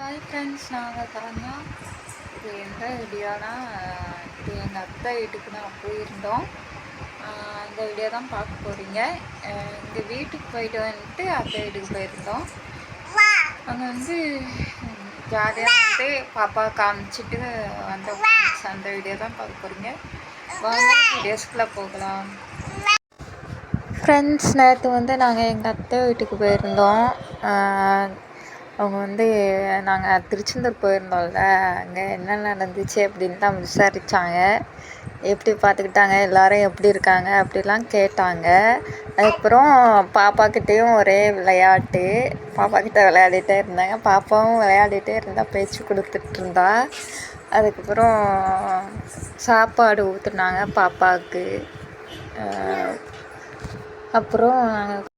Hi friends, நாங்கள் தரஞ்சா. இது எந்த வீடியோனா, இது எங்கள் அத்தை வீட்டுக்கு நான் போயிருந்தோம். இந்த வீடியோ தான் பார்க்க போகிறீங்க. எங்கள் வீட்டுக்கு போயிட்டு வந்துட்டு அத்தை வீட்டுக்கு போயிருந்தோம். அங்கே வந்து ஜாலியாக வந்து பாப்பா காமிச்சிட்டு வந்த ஃப்ரெண்ட்ஸ், அந்த வீடியோ தான் பார்க்க போகிறீங்க. வாங்க வீடியோஸ்குள்ளே போகலாம். ஃப்ரெண்ட்ஸ், நேற்று வந்து நாங்கள் எங்கள் அத்தை வீட்டுக்கு போயிருந்தோம். அவங்க வந்து நாங்கள் திருச்செந்தூர் போயிருந்தோம்ல, அங்கே என்ன நடந்துச்சு அப்படின்னு தான் விசாரித்தாங்க. எப்படி பார்த்துக்கிட்டாங்க, எல்லோரும் எப்படி இருக்காங்க அப்படிலாம் கேட்டாங்க. அதுக்கப்புறம் பாப்பாக்கிட்டேயும் ஒரே விளையாட்டு, பாப்பாக்கிட்ட விளையாடிட்டே இருந்தாங்க. பாப்பாவும் விளையாடிட்டே இருந்தால் பேச்சு கொடுத்துட்டு இருந்தா. அதுக்கப்புறம் சாப்பாடு ஊற்றுனாங்க பாப்பாவுக்கு. அப்புறம் நாங்கள்